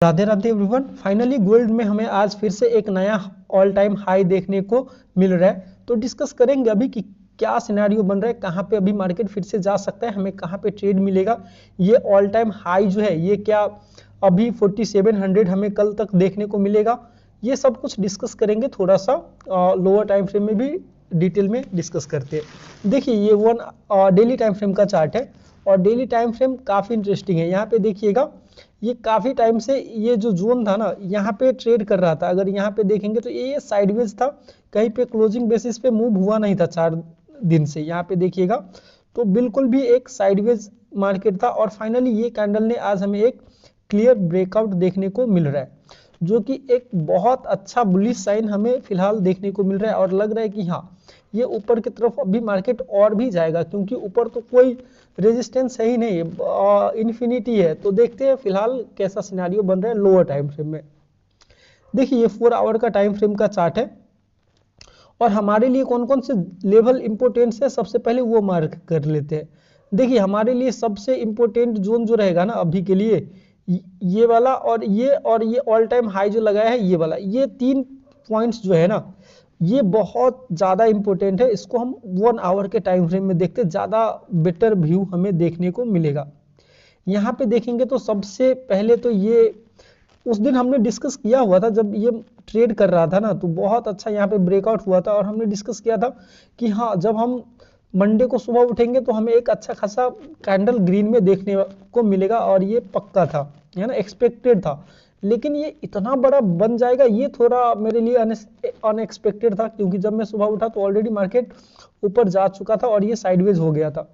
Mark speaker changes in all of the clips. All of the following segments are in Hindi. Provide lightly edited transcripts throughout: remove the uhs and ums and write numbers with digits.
Speaker 1: Radhe Radhe everyone. Finally gold में हमें आज फिर से एक नया ऑल टाइम हाई देखने को मिल रहा है। तो डिस्कस करेंगे अभी कि क्या सिनेरियो बन रहा है, कहाँ पे अभी मार्केट फिर से जा सकता है, हमें कहाँ पे ट्रेड मिलेगा, ये ऑल टाइम हाई जो है ये क्या अभी 4700 हमें कल तक देखने को मिलेगा, ये सब कुछ डिस्कस करेंगे। थोड़ा सा लोअर टाइम फ्रेम में भी डिटेल में डिस्कस करते हैं। देखिए ये डेली टाइम फ्रेम का चार्ट है और डेली टाइम फ्रेम काफ़ी इंटरेस्टिंग है। यहाँ पे देखिएगा ये काफ़ी टाइम से ये जो जोन था ना यहाँ पे ट्रेड कर रहा था। अगर यहाँ पे देखेंगे तो ये साइडवेज था, कहीं पे क्लोजिंग बेसिस पे मूव हुआ नहीं था 4 दिन से। यहाँ पे देखिएगा तो बिल्कुल भी एक साइडवेज मार्केट था और फाइनली ये कैंडल ने आज हमें एक क्लियर ब्रेकआउट देखने को मिल रहा है, जो कि एक बहुत अच्छा बुलिश साइन हमें फिलहाल देखने को मिल रहा है। और लग रहा है कि हाँ ये ऊपर की तरफ अभी मार्केट और भी जाएगा, क्योंकि ऊपर तो कोई रेजिस्टेंस है ही नहीं, इन्फिनिटी है। तो देखते हैं फिलहाल कैसा सिनेरियो बन रहा है लोअर टाइम फ्रेम में। देखिए ये 4 आवर का टाइम फ्रेम का चार्ट है और हमारे लिए कौन कौन से लेवल इंपोर्टेंस है सबसे पहले वो मार्क कर लेते हैं। देखिए हमारे लिए सबसे इंपोर्टेंट जोन जो रहेगा ना अभी के लिए ये वाला और ये ऑल टाइम हाई जो लगाया है ये वाला, ये 3 पॉइंट्स जो है ना ये बहुत ज़्यादा इंपॉर्टेंट है। इसको हम 1 आवर के टाइम फ्रेम में देखते ज़्यादा बेटर व्यू हमें देखने को मिलेगा। यहाँ पे देखेंगे तो सबसे पहले तो ये उस दिन हमने डिस्कस किया हुआ था जब ये ट्रेड कर रहा था ना, तो बहुत अच्छा यहाँ पे ब्रेकआउट हुआ था और हमने डिस्कस किया था कि हाँ जब हम मंडे को सुबह उठेंगे तो हमें एक अच्छा खासा कैंडल ग्रीन में देखने को मिलेगा और ये पक्का था, है ना, एक्सपेक्टेड था। लेकिन ये इतना बड़ा बन जाएगा ये थोड़ा मेरे लिए अनएक्सपेक्टेड था, क्योंकि जब मैं सुबह उठा तो ऑलरेडी मार्केट ऊपर जा चुका था और ये साइडवेज हो गया था।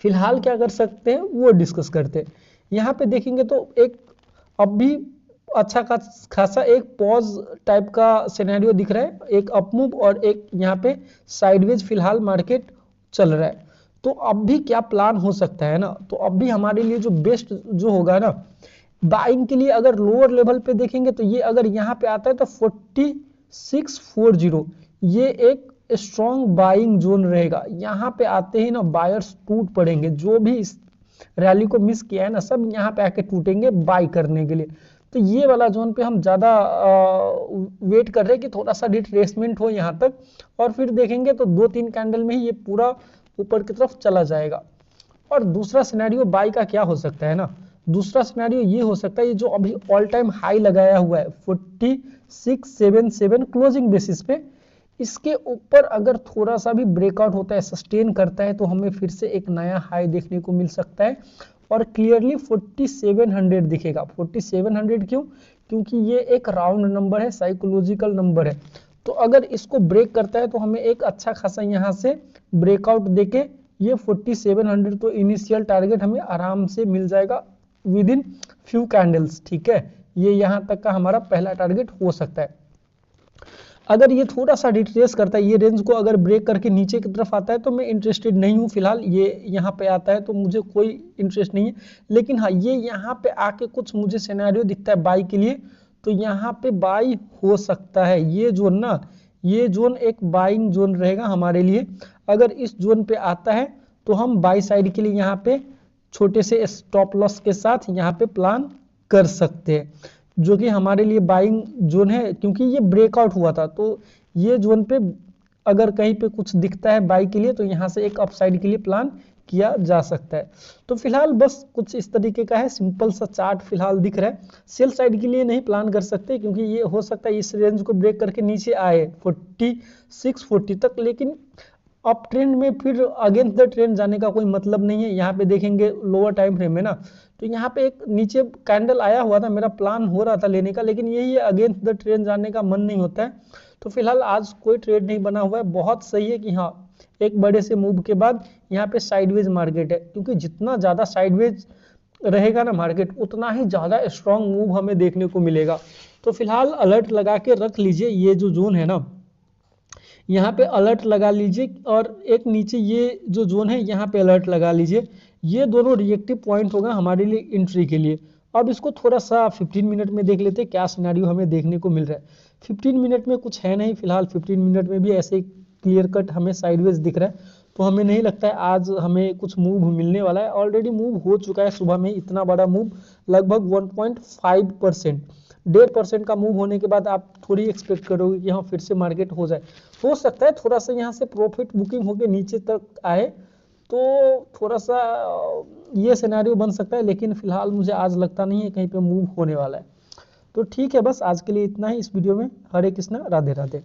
Speaker 1: फिलहाल क्या कर सकते हैं वो डिस्कस करते हैं। यहाँ पे देखेंगे तो एक अब भी अच्छा खासा एक पॉज टाइप का सिनेरियो दिख रहा है, एक अपमूव और एक यहाँ पे साइडवेज फिलहाल मार्केट चल रहा है। तो अब भी क्या प्लान हो सकता है ना, तो अब भी हमारे लिए जो बेस्ट जो होगा ना बाइंग के लिए, अगर लोअर लेवल पे देखेंगे तो ये अगर यहाँ पे आता है तो 4640 ये एक स्ट्रॉन्ग बाइंग जोन रहेगा। यहाँ पे आते ही ना बायर्स टूट पड़ेंगे, जो भी इस रैली को मिस किया है ना सब यहाँ पे आके टूटेंगे बाई करने के लिए। तो ये वाला जोन पे हम ज़्यादा वेट कर रहे हैं कि थोड़ा सा रिट्रेसमेंट हो यहाँ तक, और फिर देखेंगे तो 2-3 कैंडल में ही ये पूरा ऊपर की तरफ चला जाएगा। और दूसरा सिनेरियो बाई का क्या हो सकता है ना, दूसरा सिनेरियो ये हो सकता है ये जो अभी ऑल टाइम हाई लगाया हुआ है 4677 क्लोजिंग बेसिस पे, इसके ऊपर अगर थोड़ा सा भी ब्रेकआउट होता है, सस्टेन करता है, तो हमें फिर से एक नया हाई देखने को मिल सकता है और क्लियरली 4700 दिखेगा। 4700 क्यों? क्योंकि ये एक राउंड नंबर है, साइकोलॉजिकल नंबर है। तो अगर इसको ब्रेक करता है तो हमें एक अच्छा खासा यहाँ से ब्रेकआउट देके ये 4700 तो इनिशियल टारगेट हमें आराम से मिल जाएगा विद इन फ्यू कैंडल्स। ठीक है, ये यहाँ तक का हमारा पहला टारगेट हो सकता है। अगर ये थोड़ा सा रिट्रेस करता है, ये रेंज को अगर ब्रेक करके नीचे की तरफ आता है तो मैं इंटरेस्टेड नहीं हूँ फिलहाल। ये यहाँ पे आता है तो मुझे कोई इंटरेस्ट नहीं है। लेकिन हाँ ये यहाँ पे आके कुछ मुझे सिनेरियो दिखता है बाई के लिए, तो यहाँ पे बाई हो सकता है। ये जोन ना, ये जोन एक बाइंग जोन रहेगा हमारे लिए। अगर इस जोन पे आता है तो हम बाई साइड के लिए यहाँ पे छोटे से स्टॉप लॉस के साथ यहाँ पे प्लान कर सकते हैं, जो कि हमारे लिए बाइंग जोन है। क्योंकि ये ब्रेकआउट हुआ था तो ये जोन पे अगर कहीं पे कुछ दिखता है बाई के लिए तो यहाँ से एक अपसाइड के लिए प्लान किया जा सकता है। तो फिलहाल बस कुछ इस तरीके का है, सिंपल सा चार्ट फिलहाल दिख रहा है। सेल साइड के लिए नहीं प्लान कर सकते क्योंकि ये हो सकता है इस रेंज को ब्रेक करके नीचे आए 4640 तक, लेकिन अप ट्रेंड में फिर अगेंस्ट द ट्रेंड जाने का कोई मतलब नहीं है। यहाँ पे देखेंगे लोअर टाइम फ्रेम में ना, तो यहाँ पे एक नीचे कैंडल आया हुआ था, मेरा प्लान हो रहा था लेने का, लेकिन यही है अगेंस्ट द ट्रेंड जाने का मन नहीं होता है। तो फिलहाल आज कोई ट्रेड नहीं बना हुआ है। बहुत सही है कि हाँ एक बड़े से मूव के बाद यहाँ पे साइडवेज मार्केट है, क्योंकि जितना ज़्यादा साइडवेज रहेगा ना मार्केट उतना ही ज़्यादा स्ट्रॉन्ग मूव हमें देखने को मिलेगा। तो फिलहाल अलर्ट लगा के रख लीजिए, ये जो जोन है ना यहाँ पे अलर्ट लगा लीजिए, और एक नीचे ये जो जोन है यहाँ पे अलर्ट लगा लीजिए। ये दोनों रिएक्टिव पॉइंट होगा हमारे लिए एंट्री के लिए। अब इसको थोड़ा सा 15 मिनट में देख लेते हैं क्या सिनेरियो हमें देखने को मिल रहा है। 15 मिनट में कुछ है नहीं फिलहाल, 15 मिनट में भी ऐसे क्लियर कट हमें साइडवेज दिख रहा है। तो हमें नहीं लगता है आज हमें कुछ मूव मिलने वाला है। ऑलरेडी मूव हो चुका है सुबह में इतना बड़ा मूव, लगभग 1.5%, 1.5% का मूव होने के बाद आप थोड़ी एक्सपेक्ट करोगे कि हाँ फिर से मार्केट हो जाए। हो सकता है थोड़ा सा यहाँ से प्रॉफिट बुकिंग होकर नीचे तक आए तो थोड़ा सा ये सिनेरियो बन सकता है, लेकिन फिलहाल मुझे आज लगता नहीं है कहीं पे मूव होने वाला है। तो ठीक है, बस आज के लिए इतना ही इस वीडियो में। हरे कृष्णा, राधे राधे।